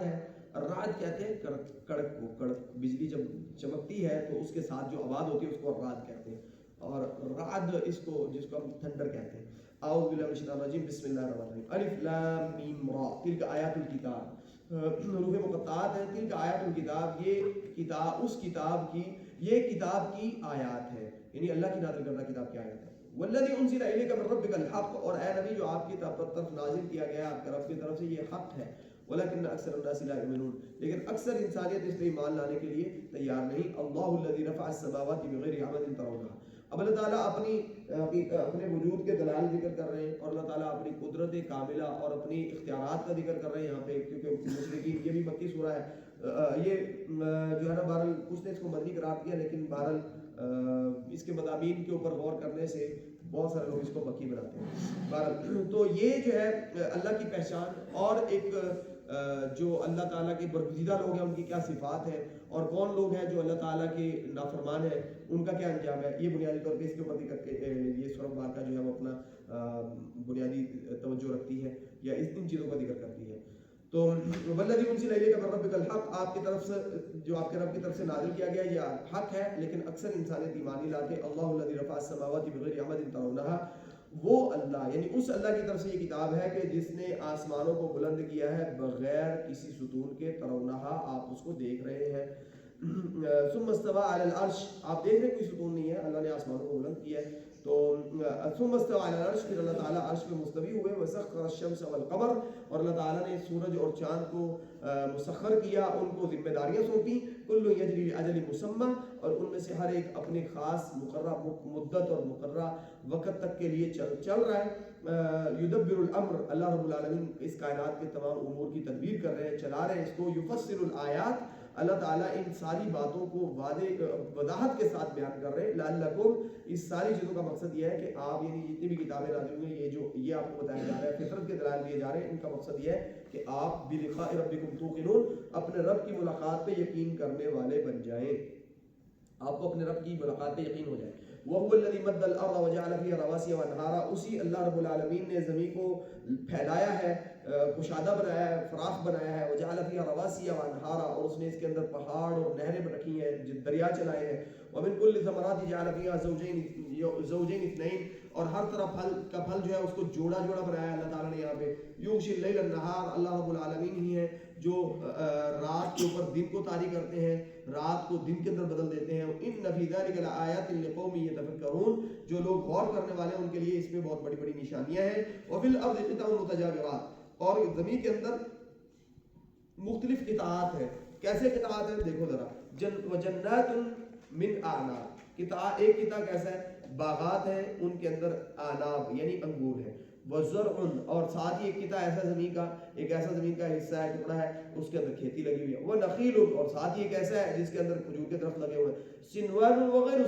ہے. رعد کہتے ہیں کڑک کو. کڑک بجلی جب چمکتی ہے تو اس کے ساتھ جو آواز ہوتی ہے اس کو رعد کہتے ہیں. اور رعد اس کو جس کو ہم تھنڈر کہتے ہیں. اعوذ باللہ من الشیطان الرجیم بسم اللہ الرحمن الرحیم. الف لام میم را تلک آیات الکتاب. حروف مقطعات ہیں. تلک آیات الکتاب یہ کتاب اس کتاب کی یہ کتاب کی آیات ہے یعنی اللہ کی نازل کردہ کتاب کی آیات ہے. والذی انزل الیک من ربک الحق اور اے نبی جو آپ کی طرف نازل کیا گیا آپ کے رب کی طرف سے یہ حق ہے. ولکن اکثر الناس لا یؤمنون لیکن اکثر انسانیت اس پر ایمان لانے کے لیے تیار نہیں. اللہ الذی رفع السماوات بغیر عمد ترونها. اب اللہ تعالیٰ اپنے وجود کے دلائل ذکر کر رہے ہیں اور اللہ تعالیٰ اپنی قدرت کاملہ اور اپنی اختیارات کا ذکر کر رہے ہیں یہاں پہ کیونکہ مشرکین یہ بھی مکی سورہ ہے. یہ جو ہے نا بہرحال کچھ نے اس کو مدنی قرار کیا لیکن بہرحال اس کے مضامین کے اوپر غور کرنے سے بہت سارے لوگ اس کو مکی بناتے ہیں. بہرحال تو یہ جو ہے اللہ کی پہچان اور ایک جو اللہ تعالیٰ کے برگزیدہ لوگ ہیں ان کی کیا صفات ہیں اور کون لوگ ہیں جو اللہ تعالیٰ کے نافرمان ہیں ان کا کیا انجام ہے. یہ بنیادی طور پہ اس کے اوپر یہ سورہ مبارکہ جو ہے وہ اپنا بنیادی توجہ رکھتی ہے یا ان چیزوں کا ذکر کرتی ہے. تو والذی انزل الیک من ربک الحق آپ کی طرف سے جو آپ کے رب کی طرف سے نازل کیا گیا یہ حق ہے لیکن اکثر انسانیت ایمان نہیں لاتے. اللہ الذی رفع السماوات بغیر عمد ترونها وہ اللہ یعنی اس اللہ کی طرف سے یہ کتاب ہے کہ جس نے آسمانوں کو بلند کیا ہے بغیر کسی ستون کے. ترونہا آپ اس کو دیکھ رہے ہیں. ثم استوى على العرش آپ دیکھ رہے ہیں کوئی ستون نہیں ہے اللہ نے آسمانوں کو بلند کیا ہے. تو ثم استوى على العرش پھر اللہ تعالیٰ عرش پہ مستوی ہوئے. وسخر الشمس والقمر اور اللہ تعالیٰ نے سورج اور چاند کو مسخر کیا ان کو ذمہ داریاں سونپی. کل یجری لاجل مسمى اور ان میں سے ہر ایک اپنے خاص مقررہ مدت اور مقررہ وقت تک کے لیے چل رہا ہے. یدبر الامر اللہ رب العالمین اس کائنات کے تمام امور کی تدبیر کر رہے ہیں چلا رہے ہیں اس کو. یفصل الآیات اللہ تعالیٰ ان ساری باتوں کو وضاحت کے ساتھ بیان کر رہے ہیں. لعلکم اس ساری چیزوں کا مقصد یہ ہے کہ آپ یعنی جتنی بھی کتابیں نازل ہوئی ہیں یہ آپ کو بتایا جا رہا ہے فطرت کے دلائل دیے جا رہے ہیں ان کا مقصد یہ ہے کہ آپ بلقاء ربکم توقنون اپنے رب کی ملاقات پہ یقین کرنے والے بن جائیں. آپ کو اپنے رب کی ملاقات پہ یقین ہو جائے. وَهُوَ الَّذِي مَدَّ الْأَرْضَ وَجَعَلَ فِيهَا رَوَاسِيَ وَأَنْهَارًا اسی اللہ رب العالمین نے زمین کو پھیلایا ہے کشادہ بنایا ہے فراخ بنایا ہے. وَجَعَلَ فِيهَا رَوَاسِيَ وَأَنْهَارًا اور اس نے اس کے اندر پہاڑ اور نہریں رکھی ہیں دریا چلائے ہیں. وَمِن كُلِّ ثَمَرَاتِ جَعَلَ فِيهَا زَوْجَيْنِ اثْنَيْنِ اور ہر طرح پھل کا پھل جو ہے اس کو جوڑا بنایا ہے اللہ تعالیٰ نے یہاں پہ. یُغْشِي اللَّيْلَ النَّهَارَ اللہ رب العالمین ہی ہے جو رات کے اوپر دن کو طاری کرتے ہیں رات کو دن کے اندر بدل دیتے ہیں. ان فی ذلک لآیات لقوم یتفکرون جو لوگ غور کرنے والے ہیں ان کے لیے اس میں بہت بڑی بڑی نشانیاں ہیں. وفی الارض قطع متجاورات اور زمین کے اندر مختلف قطعات ہیں. کیسے قطعات ہیں دیکھو ذرا. وجنات من اعناب ایک قطعہ کیسا ہے باغات ہیں ان کے اندر اعناب یعنی انگور ہے. وزرع اور ساتھ ہی ایک قطعہ ایسا زمین کا ایک ایسا زمین کا حصہ ہے ٹکڑا ہے اس کے اندر کھیتی لگی ہوئی ہے. وہ نخیل اور ساتھ ہی ایک ایسا ہے جس کے اندر کھجور کے درخت لگے ہوئے ہیں. سنوان وغیر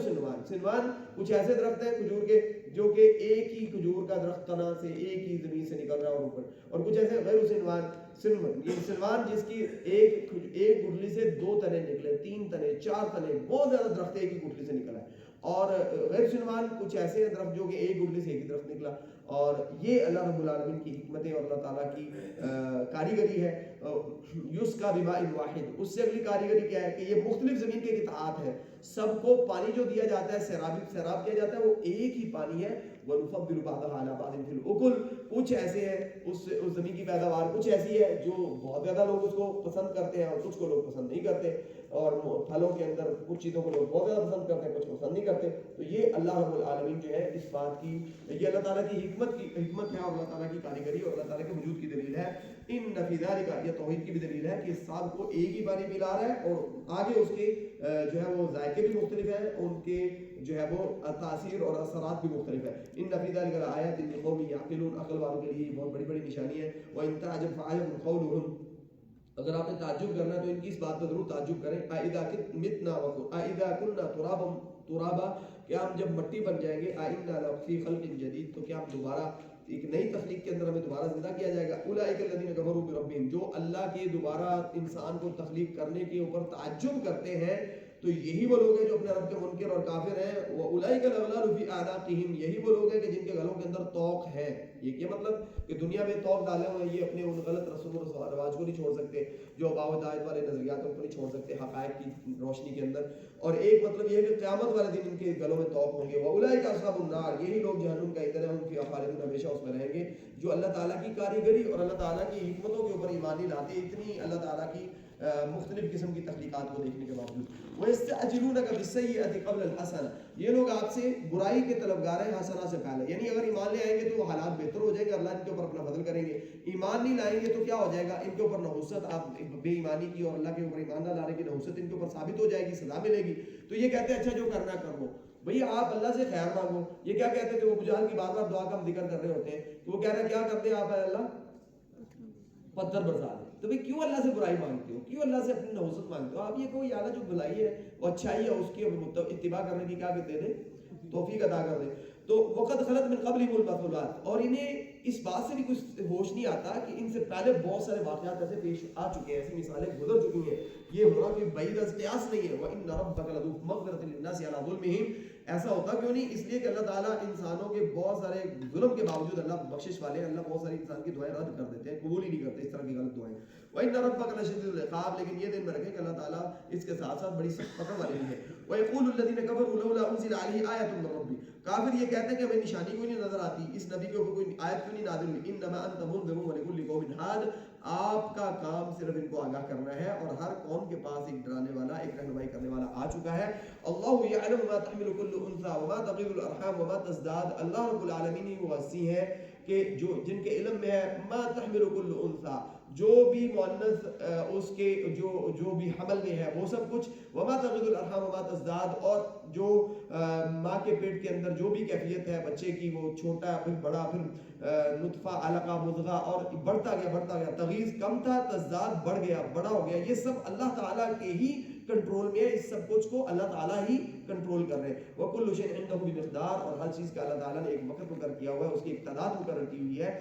سنوان کچھ ایسے درخت ہیں کھجور کے جو کہ ایک ہی کھجور کا درخت تنا سے ایک ہی زمین سے نکل رہا ہے اور کچھ ایسے غیر سنوان جس کی ایک گٹھلی سے 2 تنے نکلے 3 تنے 4 تنے بہت زیادہ درخت ایک ہی گٹھلی سے نکلا ہے. اور غیر سنوان کچھ ایسے ہیں درخت جو کہ ایک گٹھلی سے ایک ہی درخت نکلا. اور یہ اللہ رب العالمین کی حکمتیں اور اللہ تعالیٰ کی کاریگری ہے. یسقا بماء واحد اس سے اگلی کاریگری کیا ہے کہ یہ مختلف زمین کے قطعات ہیں سب کو پانی جو دیا جاتا ہے سیراب کیا جاتا ہے وہ ایک ہی پانی ہے. وَنُفَضِّلُ بَعْضَهَا عَلَىٰ بَعْضٍ فِي الْأُكُلِ کچھ ایسے ہیں اس زمین کی پیداوار کچھ ایسی ہے جو بہت زیادہ لوگ اس کو پسند کرتے ہیں اور کچھ کو لوگ پسند نہیں کرتے. اور پھلوں کے اندر کچھ چیزوں کو لوگ بہت زیادہ پسند کرتے ہیں کچھ پسند نہیں کرتے. تو یہ اللہ رب العالمین جو ہے اس بات کی یہ اللہ تعالیٰ کی حکمت ہے اور اللہ تعالیٰ کی کاریگری اور اللہ تعالیٰ کے وجود کی دلیل ہے. ان فی ذلک یہ توحید کی بھی دلیل ہے کہ سب کو ایک ہی پانی ملا رہا ہے اور آگے اس کے جو ہے وہ ذائقے بھی مختلف ہیں ان کے جو ہے وہ تاثیر اور اثرات بھی مختلف ہیں. ان فی ذلک لآیات لقوم یعقلون عقل والوں کے لیے بہت بڑی بڑی نشانی ہے. وان تعجب فعجب قولهم اگر آپ نے تعجب کرنا ہے تو ان کی اس بات پر ضرور تعجب کریں. اذا كنا ترابا کہ ہم جب مٹی بن جائیں گے ائنا لفی خلق جدید تو کیا ہم دوبارہ ایک نئی تخلیق کے اندر ہمیں دوبارہ زندہ کیا جائے گا. اولئک الذین کفروا بربہم جو اللہ کے دوبارہ انسان کو تخلیق کرنے کے اوپر تعجب کرتے ہیں تو یہی وہ لوگ ہیں جو اپنے رب کے منکر اور کافر ہیں. واولئک الاغلال فی اعناقہم یہی وہ لوگ ہیں کہ جن کے گلوں کے اندر طوق ہے یہ کیا مطلب کہ دنیا میں توق ڈالے ہوئے یہ اپنے ان غلط رسوم و رواج کو نہیں چھوڑ سکتے, جو آباء و ہدایت والے نظریات ان کو نہیں چھوڑ سکتے حقائق کی روشنی کے اندر. اور ایک مطلب یہ ہے کہ قیامت والے دن ان کے گلوں میں توق ہوں گے. وَأُولَٰئِکَ أَصْحَابُ النَّارِ, یہی لوگ جہنم کا ایندھن ہے, ان کی خالدون ہمیشہ اس میں رہیں گے. جو اللہ تعالیٰ کی کاریگری اور اللہ تعالیٰ کی حکمتوں کے اوپر ایمان نہیں لاتے, اتنی اللہ تعالیٰ کی مختلف قسم کی تخلیقات کو دیکھنے کے باوجود. وَيَسْتَعْجِلُونَكَ بِالسَّيِّئَةِ قَبْلَ الْحَسَنَةِ, یہ لوگ آپ سے برائی کے طلبگار ہیں حسنہ سے پہلے. یعنی اگر ایمان لے آئیں گے تو وہ حالات بہتر ہو جائیں گے, اللہ ان کے اوپر اپنا فضل کریں گے. ایمان نہیں لائیں گے تو کیا ہو جائے گا, ان کے اوپر نحوست, آپ بے ایمانی کی اور اللہ کے اوپر ایمان نہ لانے کی نحوست ان کے اوپر ثابت ہو جائے گی, سزا ملے گی. تو یہ کہتے ہیں اچھا جو کرنا کر لو بھئی, آپ اللہ سے خیر مانگو. یہ کیا کہتے ہیں کہ وہ بجال کی بار بار دعا کا ہم ذکر کر رہے ہوتے ہیں, کہ وہ کہہ رہے ہیں کیا کرتے ہیں آپ, اے اللہ پتھر برسا دے. تو بھئی کیوں اللہ سے برائی مانگتے ہو, کیوں اللہ سے اپنی نحوست مانگتے ہو؟ آپ یہ کہو یا اللہ جو بھلائی ہے وہ اچھائی ہے اس کی اتباع کرنے کی کیا دے دے, توفیق عطا کر دے. تو وقت خلط من قبلہم المثلات, اور انہیں اس بات سے بھی کچھ ہوش نہیں آتا کہ ان سے پہلے بہت سارے واقعات ایسے پیش آ چکے ہیں, ایسی مثالیں گزر چکی ہیں. یہ ہونا کوئی بعید از قیاس نہیں ہے. وَإِنَّ رَبَّكَ لَذُو مَغْفِرَةٍ لِلنَّاسِ عَلَىٰ ظُلْمِهِمْ, ایسا ہوتا کیوں نہیں, اس لیے کہ اللہ تعالیٰ انسانوں کے بہت سارے ظلم کے باوجود اللہ بخشش والے ہیں. اللہ بہت ساری انسان کی دعائیں رد کر دیتے ہیں, قبول ہی نہیں کرتے اس طرح کی غلط دعائیں. وَإِنَّ رَبَّكَ لَشَدِيدُ الْعِقَابِ, لیکن یہ دن میں رکھیں کہ اللہ تعالیٰ اس کے ساتھ ساتھ بڑی سخت پکڑ والے بھی ہیں. وَيَقُولُ الَّذِينَ كَفَرُوا لَوْلَا أُنزِلَ عَلَيْهِ آيَةٌ مِّن رَّبِّهِ, کافر یہ کہتے ہیں کہ ہمیں نشانی کوئی نہیں نظر آتی, اس نبی کے اوپر کوئی آیت کیوں نہیں نازل ہوئی. انما انت منذر ولکل قوم ہاد, آپ کا کام صرف ان کو آگاہ کرنا ہے اور ہر قوم کے پاس ایک ڈرانے والا, ایک رہنمائی کرنے والا آ چکا ہے. اللہ یعلم ما تحمل كل انثى وما تغیض الارحام وما تزداد, اللہ رب العالمین ہی وہ ہستی ہے کہ جو جن کے علم میں ہے ما تحمل كل انثى, جو بھی مؤنث اس کے جو بھی حمل میں ہے وہ سب کچھ, وما تغیض الارحام وما تزداد, اور جو ماں کے پیٹ کے اندر جو بھی کیفیت ہے بچے کی, وہ چھوٹا پھر بڑا, پھر نطفہ علقہ مضغہ, اور بڑھتا گیا. تغیض کم تھا, تزداد بڑھ گیا, بڑا ہو گیا. یہ سب اللہ تعالیٰ کے ہی کنٹرول میں ہے, اس سب کچھ کو اللہ تعالیٰ ہی کنٹرول کر رہے ہیں. وَكُلُّ شَيْءٍ عِندَهُ بِمِقْدَار, اور ہر چیز کا اللہ تعالیٰ نے ایک وقت مقرر کیا ہوا ہے, اس کی ایک تعداد مقرر کی ہوئی ہے.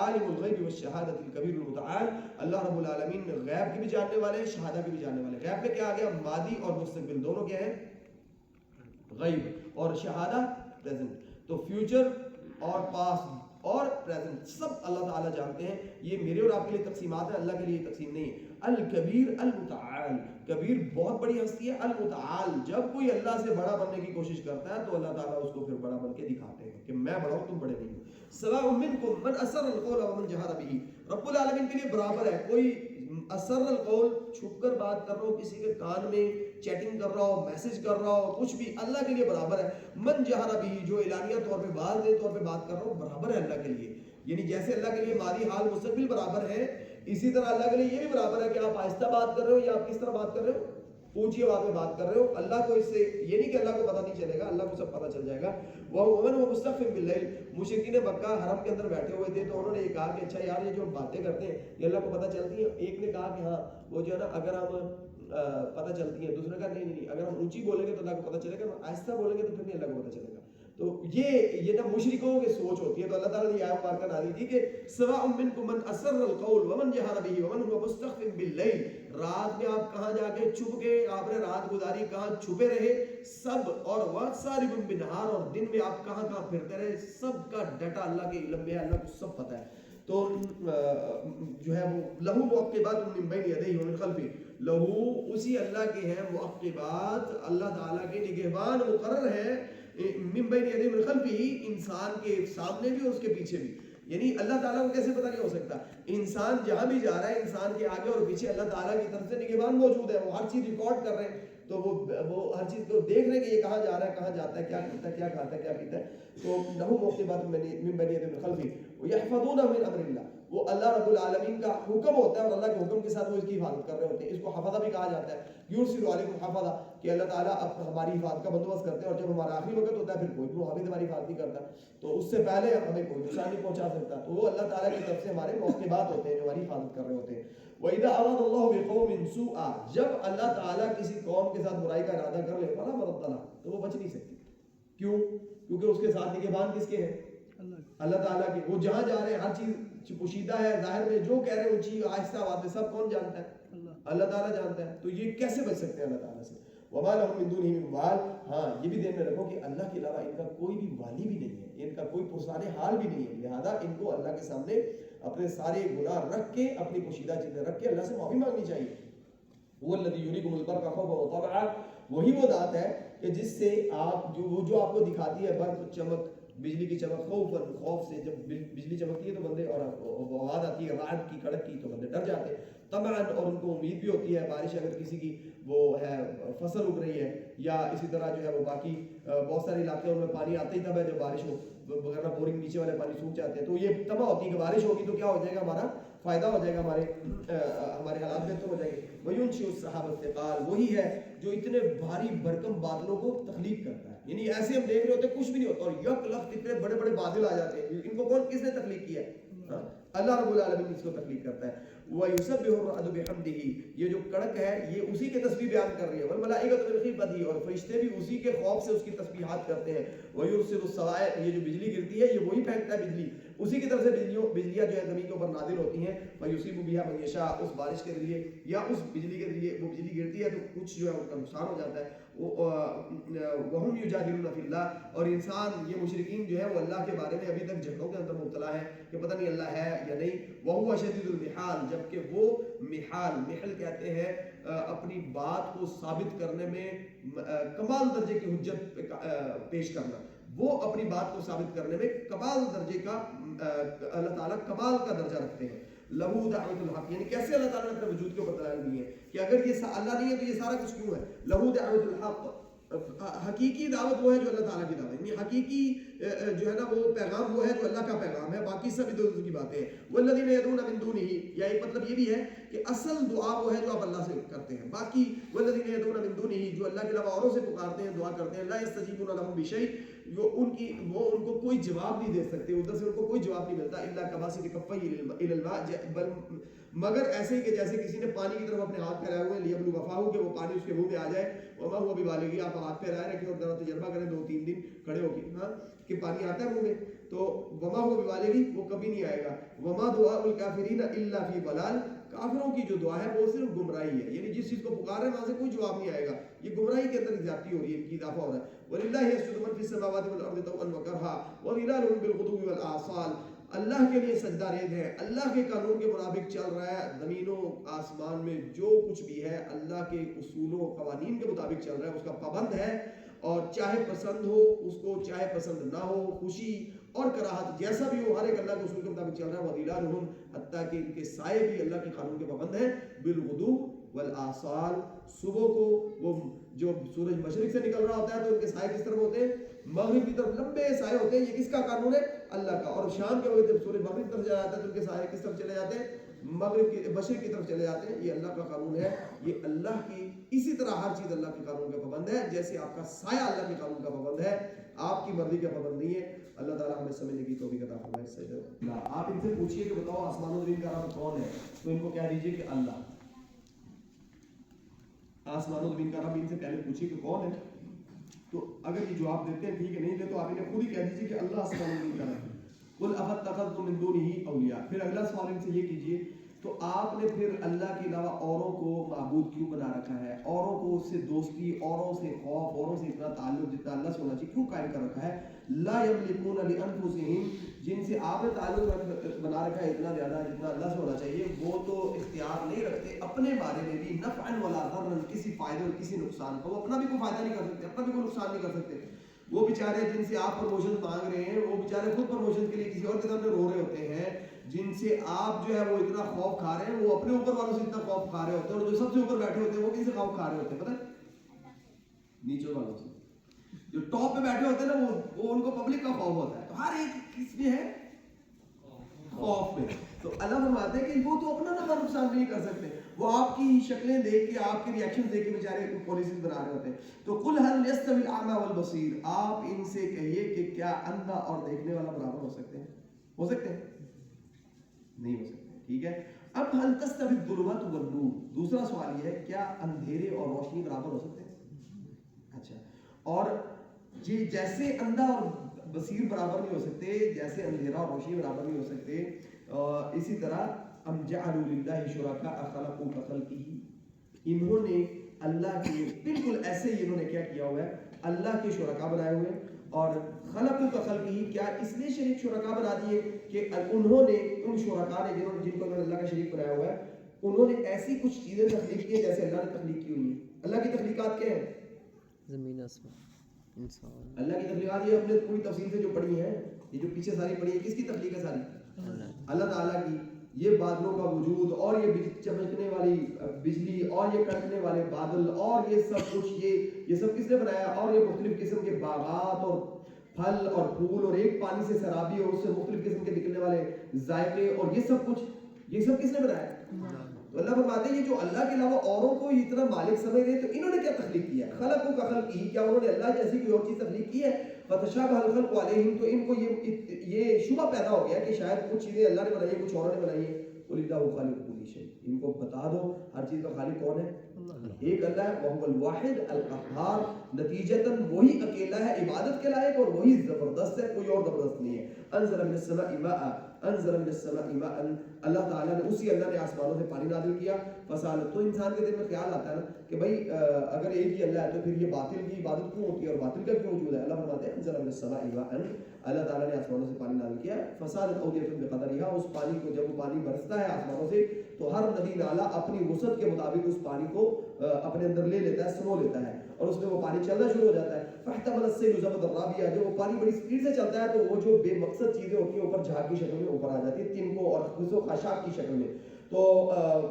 عالم الغیب والشہادۃ الکبیر المتعال, اللہ رب العالمین غیب کے بھی جاننے والے ہیں, شہادہ کے بھی جاننے والے ہیں. غیب میں کیا آ گیا, ماضی اور مستقبل دونوں کیا ہیں, غیب, اور شہادہ پریزنٹ. تو فیوچر اور پاسٹ اور پریزنٹ سب اللہ تعالیٰ جانتے ہیں. یہ میرے اور آپ کے لیے تقسیمات ہیں, اللہ کے لیے تقسیم نہیں ہے. الکبیر المتعال, کبیر بہت بڑی ہستی ہے. المتعال, جب کوئی اللہ سے بڑا بننے کی کوشش کرتا ہے تو اللہ تعالیٰ اس کو پھر بڑا بن کے دکھاتے ہیں کہ میں بڑا ہوں, تم بڑے نہیں ہو. سواء منکم من اسر القول ومن جہر به, رب العالمین کے لیے برابر ہے, کوئی اثر القول چھپ کر بات کر رہا ہو, کسی کے کان میں چیٹنگ کر رہا ہو, میسج کر رہا ہو, کچھ بھی, اللہ کے لیے برابر ہے. من جہر بھی, جو اعلانیہ طور پہ واضح طور پہ بات کر رہا ہو, برابر ہے اللہ کے لیے. یعنی جیسے اللہ کے لیے ماضی حال مستقبل برابر ہے, اسی طرح اللہ کے لیے یہ بھی برابر ہے کہ آپ آہستہ بات کر رہے ہو یا آپ کس طرح بات کر رہے ہو, اونچی آواز میں بات کر رہے ہو. اللہ کو اس سے یہ نہیں کہ اللہ کو پتہ نہیں چلے گا, اللہ کو سب پتہ چل جائے گا. وَمَنْ هُوَ مُسْتَخْفٍ بِاللَّيْلِ, مشرکین مکہ حرم کے اندر بیٹھے ہوئے تھے تو انہوں نے یہ کہا کہ اچھا یار یہ جو باتیں کرتے ہیں یہ اللہ کو پتہ چلتی ہیں. ایک نے کہا کہ ہاں وہ جو ہے نا اگر ہم پتہ چلتی ہیں, دوسرے کا نہیں, اگر ہم اونچی بولیں گے تو اللہ کو پتہ چلے گا, آہستہ بولیں گے تو پھر نہیں اللہ کو پتہ چلے گا. تو یہ نا مشرکوں کی سوچ ہوتی ہے. تو اللہ تعالیٰ نے یہ آیت مبارکہ نازل کی کہ سواء منکم من اسر القول ومن جہر به ومن هو مستخف باللیل, رات میں آپ کہاں جا کے چھپ گئے, آپ نے رات گزاری, کہاں چھپے رہے سب, اور وَسَارِبٌ بِالنَّهَارِ, اور دن میں آپ کہاں کہاں پھرتے رہے, سب کا ڈیٹا اللہ کے علم میں ہے, اللہ کو سب پتہ ہے. تو جو ہے وہ لہو معقبات من بین یدیہ ومن خلفہ, لہو اسی اللہ کے ہیں معقبات, اللہ تعالیٰ کے نگہبان مقرر ہیں, من بین یدیہ ومن خلفہ, انسان کے سامنے بھی اور اس کے پیچھے بھی. یعنی اللہ تعالیٰ کو کیسے پتہ نہیں ہو سکتا, انسان جہاں بھی جا رہا ہے انسان کے آگے اور پیچھے اللہ تعالیٰ کی طرف سے نگہبان موجود ہے, وہ ہر چیز ریکارڈ کر رہے ہیں. تو وہ ہر چیز کو دیکھ رہے ہیں کہ یہ کہاں جا رہا ہے, کہاں جاتا ہے, کیا کرتا ہے, کیا کھاتا ہے, کیا پیتا ہے. تو لہو معقبات من بین یدیہ ومن خلفہ یحفظون من امر اللہ, وہ اللہ رب العالمین کا حکم ہوتا ہے اور اللہ کے حکم کے ساتھ وہ اس کی حفاظت کر رہے ہوتے ہیں. اس کو حفظہ بھی کہا جاتا ہے, یرسل علیکم حفظہ, کہ اللہ تعالیٰ اب ہماری حفاظت کا بندوبست کرتے ہیں, اور جب ہمارا آخری وقت ہوتا ہے پھر کوئی محافظ ہماری حفاظت نہیں کرتا, تو اس سے پہلے ہمیں کوئی نقصان نہیں پہنچا سکتا. تو وہ اللہ تعالیٰ کی طرف سے ہمارے معقبات ہوتے ہیں جو ہماری حفاظت کر رہے ہوتے ہیں. وَإِذَا أَرَادَ اللَّهُ بِقَوْمٍ سُوءًا, جب اللہ تعالیٰ کسی قوم کے ساتھ برائی کا ارادہ کر لے, فَلَا مَرَدَّ لَهُ, تو وہ بچ نہیں سکتی. کیوں؟ کیونکہ اس کے ساتھ نگہبان کس کے ہیں, اللہ تعالیٰ کے. وہ جہاں جا رہے ہیں ہر چیز پوشیدہ ہے, ظاہر میں جو کہہ رہے ہیں اونچی آہستہ آواز میں سب کون جانتا ہے, اللہ تعالیٰ جانتا ہے. تو یہ کیسے بچ سکتے ہیں اللہ تعالیٰ سے. وما لهم من دونه من وال. ہاں یہ بھی ذہن میں رکھو کہ اللہ کے علاوہ ان کا کوئی بھی والی بھی نہیں ہے, ان کا کوئی پرسان حال بھی نہیں ہے, لہذا ان کو اللہ کے سامنے اپنے سارے گناہ رکھ کے, اپنی پوشیدہ چیزیں رکھ کے اللہ سے معافی مانگنی چاہیے. وہ الذی یریکم البرق خوفا وطمعا, وہی وہ ذات ہے کہ جس سے آپ جو آپ کو دکھاتی ہے برق چمک, بجلی کی چمک, خوف سے, جب بجلی چمکتی ہے تو بندے, اور آواز آتی ہے رعد کی, کڑک کی, تو بندے ڈر جاتے ہیں. طمعاً, اور ان کو امید بھی ہوتی ہے بارش, اگر کسی کی وہ ہے فصل اگ رہی ہے, یا اسی طرح جو ہے وہ باقی بہت سارے علاقے ان میں پانی آتا ہی تب ہے جب بارش ہو, وغیرہ بورنگ نیچے والے پانی سوکھ جاتے ہیں, تو یہ طمع ہوتی ہے کہ بارش ہوگی تو کیا ہو جائے گا, ہمارا فائدہ ہو جائے گا, ہمارے حالات بہتر ہو جائیں گے. وَيُنشِئُ السَّحَابَ الثِّقَالَ, وہی ہے جو اتنے بھاری بھرکم بادلوں کو تخلیق کرتا ہے. یعنی ایسے ہم دیکھ رہے ہوتے کچھ بھی نہیں ہوتا, اور یک لخت اتنے بڑے بڑے بادل آ جاتے ہیں. ان کو کس نے تخلیق کیا ہے؟ اللہ رب العالمین اس کو تخلیق کرتا ہے. وَيُسَبِّحُ الرَّعْدُ بِحَمْدِهِ, یہ جو کڑک ہے یہ اسی کے تسبیح بیان کر رہی ہے. وَالْمَلَائِكَةُ مِنْ خِيفَتِهِ, اور فرشتے بھی اسی کے خوف سے اس کی تسبیحات کرتے ہیں. وَيُرْسِلُ الصَّوَاعِقَ, یہ جو بجلی گرتی ہے یہ وہی پھینکتا ہے بجلی, اسی کی طرف سے بجلیاں جو ہے زمین کے اوپر نازل ہوتی ہیں. وَيُصِيبُ بِهَا مَن يَشَاءُ, اس بارش کے ذریعے یا اس بجلی کے ذریعے, وہ بجلی گرتی ہے تو کچھ جو ہے ان کا نقصان ہو جاتا ہے. وَهُمْ يُجَادِلُونَ فِي اللَّهِ, اور انسان یہ مشرکین جو ہے وہ اللہ کے بارے میں ابھی تک جھگڑوں کے اندر مبتلا ہے کہ پتہ نہیں اللہ ہے یا نہیں. وَهُوَ شَدِيدُ الْمِحَالِ, جبکہ وہ محل کہتے ہیں اپنی بات کو ثابت کرنے میں کمال درجے کی حجت پیش کرنا, وہ اپنی بات کو ثابت کرنے میں کمال درجے کا, اللہ تعالیٰ کمال کا درجہ رکھتے ہیں. لہو دعوت الحق, یعنی کیسے اللہ تعالیٰ نے اپنے وجود کے اوپر دلائل دی ہے کہ اگر یہ اللہ نہیں ہے تو یہ سارا کچھ کیوں ہے. لہو دعوت الحق, حقیقی دعوت وہ ہے جو اللہ تعالیٰ کی دعوت ہے, یعنی حقیقی جو ہے نا وہ پیغام وہ ہے جو اللہ کا پیغام ہے, باقی سب ادھر کی باتیں ہیں. والذین یدعون من دونہ, یا ایک مطلب یہ بھی ہے کہ اصل دعا وہ ہے جو آپ اللہ سے کرتے ہیں, باقی والذین یدعون من دونہ, جو اللہ کے علاوہ اوروں سے پکارتے ہیں, دعا کرتے ہیں, لا یستجیبون لهم بشیء, وہ ان کو کوئی جواب نہیں دے سکتے, ادھر سے ان کو کوئی جواب نہیں ملتا. الا کباسط کفیہ الی الماء, مگر ایسے ہی کہ جیسے کسی نے پانی کی طرف اپنے ہاتھ پھیلائے ہوئے, لیبلغ فاہ, کہ وہ پانی اس کے منہ میں آ جائے. وما هو ببالغہ, آپ ہاتھ پھیلائے رکھیں اور ذرا تجربہ کریں 2-3 دن کھڑے ہو کے, ہاں کہ پانی آتا ہے منہ میں, تو وما هو ببالغہ, وہ کبھی نہیں آئے گا. وما دعاء الکافرین الا فی ضلال, کافروں کی جو دعا ہے وہ صرف گمراہی ہے, یعنی جس چیز کو پکار رہے ہیں وہاں سے کوئی جواب نہیں آئے گا, یہ گمراہی کے اندر زیادتی ہو رہی ہے, ان کی اضافہ ہو رہا ہے. وَلِلَّهِ يَسْجُدُ مَن فِي السَّمَاوَاتِ وَالْأَرْضِ طَوْعًا وَكَرْهًا وَظِلَالُهُم بِالْغُدُوِّ وَالْآصَالِ, اللہ کے لیے سجدہ ریز ہے, اللہ کے قانون کے مطابق چل رہا ہے, زمین و آسمان میں جو کچھ بھی ہے اللہ کے اصولوں و قوانین کے مطابق چل رہا ہے, اس کا پابند ہے, اور چاہے پسند ہو اس کو, چاہے پسند نہ ہو, خوشی اور کراہت جیسا بھی ہو, ہر ایک اللہ کے اصول کے مطابق چل رہا ہے. وَظِلَالُهُم, حتیٰ کہ ان کے سائے بھی اللہ کے قانون کے پابند ہیں. بالغدو والآصال, صبح کو وہ جو سورج مشرق سے نکل رہا ہوتا ہے تو ان کے سائے کس طرف ہوتے ہیں, مغرب کی طرف لمبے سائے ہوتے ہیں, یہ کس کا قانون ہے, اللہ کا. اور شام کے وقت جب سورج مغرب کی طرف چلا جاتا ہے تو ان کے سائے کس طرف چلے جاتے ہیں, مغرب کی مشرق کی طرف چلے جاتے ہیں. یہ اللہ کا قانون ہے, یہ اللہ کی, اسی طرح ہر چیز اللہ کے قانون کا پابند ہے, جیسے آپ کا سایہ اللہ کے قانون کا پابند ہے, آپ کی مرضی کا پابند نہیں ہے. اللہ تعالیٰ ہمیں سمجھنے کی توفیق عطا فرمائے. آپ ان سے پوچھیے کہ بتاؤ آسمان و زمین کا رب کون ہے, تو ان کو کہہ دیجیے کہ اللہ. آسمان و زمین کا رب ان سے پہلے پوچھیے کہ کون ہے, تو اگر یہ جواب دیتے ہیں ٹھیک ہے, نہیں دے تو آپ انہیں خود ہی کہہ دیجیے کہ اللہ آسمان و زمین کا رب ہے. قل اتخذتم من دونه اولیاء, پھر اگلا سوال ان سے یہ کیجیے تو آپ نے پھر اللہ کے علاوہ اوروں کو معبود کیوں بنا رکھا ہے, اوروں کو اس سے دوستی, اوروں سے خوف, اوروں سے اتنا تعلق جتنا اللہ سے ہونا چاہیے کیوں قائم کر رکھا ہے. لا یملکون لانفسہم, جن سے آپ نے تعلق بنا رکھا ہے اتنا زیادہ جتنا اللہ سے ہونا چاہیے, وہ تو اختیار نہیں رکھتے اپنے بارے میں بھی نفعا ولا ضرا, کسی فائدے اور کسی نقصان کا, وہ اپنا بھی کوئی فائدہ نہیں کر سکتے, اپنا بھی کوئی نقصان نہیں کر سکتے. وہ بیچارے جن سے آپ پروموشن مانگ رہے ہیں, وہ بیچارے خود پروموشن کے لیے کسی اور کے سامنے رو رہے ہوتے ہیں. جن سے آپ جو ہے وہ اتنا خوف کھا رہے ہیں, وہ اپنے اوپر والوں سے اتنا خوف کھا رہے ہوتے ہیں, اور جو سب سے اوپر بیٹھے ہوتے ہیں وہ کن سے خوف کھا رہے ہوتے ہیں, پتہ ہے, نیچے والوں سے. جو ٹاپ پہ بیٹھے ہوتے ہیں نا وہ ان کو پبلک کا خوف ہوتا ہے, تو ہر ایک کس میں ہے, خوف میں. تو اللہ فرماتے ہیں کہ وہ تو اپنا نفع نقصان نہیں کر سکتے, وہ آپ کی شکلیں دیکھ کے, آپ کے ریئیکشن دیکھ کے بیچارے پالیسیز بنا رہے ہوتے ہیں. تو قل هل يستوي الاعمى والبصير, آپ ان سے کہیے کہ کیا اندھا اور دیکھنے والا برابر ہو سکتے ہیں, ہو سکتے ہیں, نہیں ہو سکتے. ٹھیک ہے, اب هل تستوي الظلمات والنور, دوسرا سوال یہ ہے کیا اندھیرے اور روشنی برابر ہو سکتے ہیں. اچھا, اور جی جیسے اندھا اور بصیر برابر نہیں ہو سکتے, جیسے اندھیرا اور روشنی برابر نہیں ہو سکتے, اسی طرح ام جعلوا للہ شرکاء خلقوا کخلقہ, انہوں نے اللہ کے بالکل ایسے ہی انہوں نے کیا کیا ہوا ہے، اللہ کے شرکا بنائے ہوئے ہیں. اور خلق کا خلق ہی کیا اس لیے شریک شرکا بنا دیے کہ انہوں نے ان شرکا نے جن کو انہوں نے اللہ کا شریک بنایا ہوا ہے، انہوں نے ایسی کچھ چیزیں تخلیق کی جیسے اللہ نے تخلیق کی ہوئی ہیں. اللہ کی تخلیقات کیا ہیں؟ زمین آسمان انسان. اللہ کی تخلیقات یہ اپنے پوری تفصیل سے جو پڑھی ہیں، یہ جو پیچھے ساری پڑھی ہے، کس کی تخلیق ہے ساری؟ اللہ تعالیٰ کی. یہ بادلوں کا وجود اور یہ چمکنے والی بجلی اور یہ کڑکنے والے بادل اور یہ سب کچھ یہ سب کس نے بنایا؟ اور یہ مختلف قسم کے باغات اور پھل اور پھول اور ایک پانی سے سرابی اور اس سے مختلف قسم کے نکلنے والے ذائقے اور یہ سب کچھ، یہ سب کس نے بنایا؟ تو اللہ فرماتے ہیں یہ جو اللہ کے علاوہ اوروں کو اتنا مالک سمجھ رہے تو انہوں نے کیا تخلیق کیا ہے؟ خلقوں کا خلق ہی، کیا انہوں نے اللہ جیسی کوئی اور چیز تخلیق کی ہے؟ فتشابہ الخلق علیہم، تو ان کو یہ شبہ پیدا ہو گیا کہ شاید کچھ چیزیں اللہ نے بنائی ہیں کچھ اوروں نے بنائی ہیں. قل اللہ خالق کل شیء، ان کو بتا دو ہر چیز کا خالق کون ہے؟ ایک اللہ ہے، وہو الواحد القہار. نتیجتاً وہی اکیلا ہے عبادت کے لائق اور وہی زبردست ہے، کوئی اور زبردست نہیں ہے. انزل من السماء ماء، انزل من السماء ماء، اللہ تعالیٰ نے اسی اللہ نے آسمانوں سے پانی نازل کیا. فسال، تو انسان کے دل میں خیال آتا ہے نا کہ بھائی اگر ایک ہی اللہ ہے تو پھر یہ باطل کی عبادت کیوں ہوتی ہے اور باطل کا کیوں وجود ہے؟ اللہ فرماتے ہیں انزل من السماء ماء، اللہ تعالیٰ نے آسمانوں سے پانی نازل کیا. فساد اودیۃ بقدرها، اس پانی کو جب وہ پانی برستا ہے آسمانوں سے تو ہر ندی نالا اپنی وسعت کے مطابق اس پانی کو اپنے اندر لے لیتا ہے، سمو لیتا ہے اور اس میں وہ پانی چلنا شروع ہو جاتا ہے. فاحتمل السیل زبد الرابیہ، جب وہ پانی بڑی سپیڈ سے چلتا ہے تو وہ جو بے مقصد چیزیں ہوتی ہیں اوپر جھاگ کی شکل میں اوپر آ جاتی ہے، تنکوں اور خزو خاشاک کی شکل میں. تو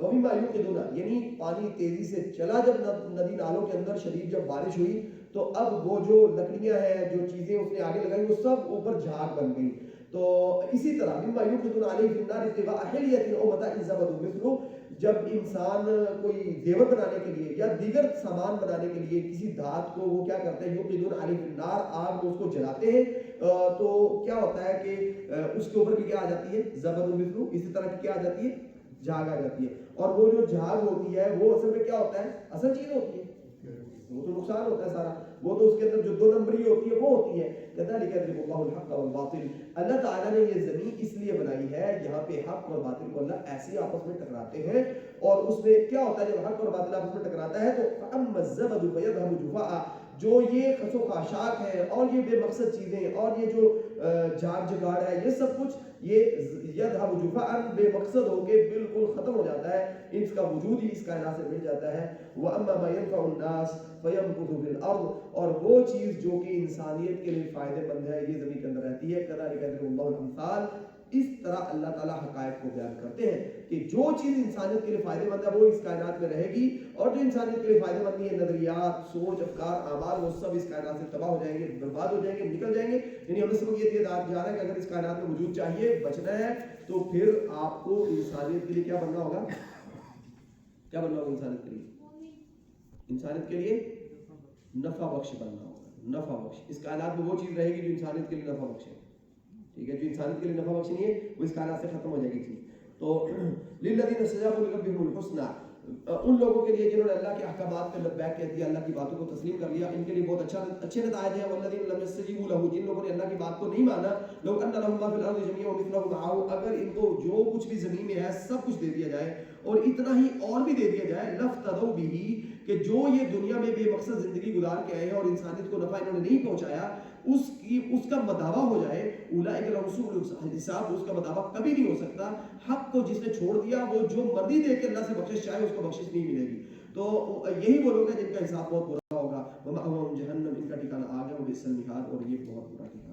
وَمِمَّا يُوقِدُونَ، یعنی پانی تیزی سے چلا جب ندی نالوں کے اندر شدید جب بارش ہوئی تو اب وہ جو لکڑیاں ہیں جو چیزیں اس نے آگے لگائی وہ سب اوپر جھاگ بن گئی. تو اسی طرح مما یوقدون علیہ فی النار ابتغاء حلیۃ او متاع زبد مثلہ، جب انسان کوئی زیور بنانے کے لیے یا دیگر سامان بنانے کے لیے کسی دھات کو وہ کیا کرتے ہیں، یوقدون علیہ فی النار، آگ میں اس کو جلاتے ہیں تو کیا ہوتا ہے کہ اس کے اوپر بھی کیا آ جاتی ہے؟ زبد مثلہ، اسی طرح کی کیا آ جاتی ہے؟ جھاگ آ جاتی ہے. اور وہ جو جھاگ ہوتی ہے وہ اصل میں کیا ہوتا ہے؟ اصل چیز ہوتی ہے، وہ تو نقصان ہوتا ہے سارا، وہ تو اس کے اندر جو دو نمبری ہوتی ہے وہ ہوتی ہے. کذالک یضرب اللہ الحق والباطل، اللہ تعالیٰ نے یہ زمین اس لیے بنائی ہے یہاں پہ حق اور باطل کو اللہ ایسے آپس میں ٹکراتے ہیں. اور اس میں کیا ہوتا ہے جب حق اور باطل آپس میں ٹکراتا ہے تو فاما الزبد فیذهب جفاء، جو یہ خس و خاشاک ہے اور یہ بے مقصد چیزیں اور یہ جو جھاگ جگاڑ ہے یہ سب کچھ یہ یذهب جفاء، بے مقصد ہو کے بالکل ختم ہو جاتا ہے، اس کا وجود ہی اس کائنات سے مٹ جاتا ہے. واما ما ينفع الناس فيمكث في الارض، اور وہ چیز جو کہ انسانیت کے لیے فائدہ مند ہے یہ زمین کے اندر رہتی ہے. كذلك يضرب الله الامثال، اس طرح اللہ تعالیٰ حقائق کو بیان کرتے ہیں کہ جو چیز انسانیت کے لیے فائدہ مند ہے وہ اس کائنات میں رہے گی اور جو انسانیت کے لیے فائدہ مند نہیں ہے، نظریات، سوچ، افکار، اعمال، وہ سب اس کائنات سے تباہ ہو جائیں گے، برباد ہو جائیں گے، نکل جائیں گے. یعنی ہم نے سب یہ دیا جا رہا ہے کہ اگر اس کائنات میں وجود چاہیے، بچنا ہے، تو پھر آپ کو انسانیت کے لیے کیا بننا ہوگا؟ کیا بننا ہوگا انسانیت کے لیے؟ انسانیت کے لیے نفع بخش بننا ہوگا، نفع بخش. اس کائنات میں وہ چیز رہے گی جو انسانیت کے لیے نفع بخش ہے، ٹھیک ہے، جو انسانیت کے لیے نفع بخش نہیں ہے وہ اس کائنات سے ختم ہو جائے گی چیز. تو للذین استجابوا لربهم الحسنى، ان لوگوں کے لیے جنہوں نے اللہ کے احکامات پہ لبیک کہہ دیا، اللہ کی باتوں کو تسلیم کر لیا، ان کے لیے بہت اچھے نتائج ہیں. والذین لم يستجیبوا له، جن لوگوں نے اللہ کی بات کو نہیں مانا، لو ان لهم ما فی الارض جميعا ومثله معه، اگر ان کو جو کچھ بھی زمین میں ہے سب کچھ دے دیا جائے اور اتنا ہی اور بھی دے دیا جائے، لفتدوا به، کہ جو یہ دنیا میں بے مقصد زندگی گزار کے آئے ہیں اور انسانیت کو نفع انہوں نے نہیں پہنچایا اس کا مداوع ہو جائے. اولئک لهم سوء الحساب، اس کا مداوع کبھی نہیں ہو سکتا. حق کو جس نے چھوڑ دیا وہ جو مرضی دے کے اللہ سے بخشش چاہے اس کو بخشش نہیں ملے گی. تو یہی وہ لوگ ہیں جن کا حساب بہت برا ہوگا. ومأواہم جہنم، ان کا ٹھکانہ آگ ہے، وبئس المہاد، اور یہ بہت برا ٹھکانہ.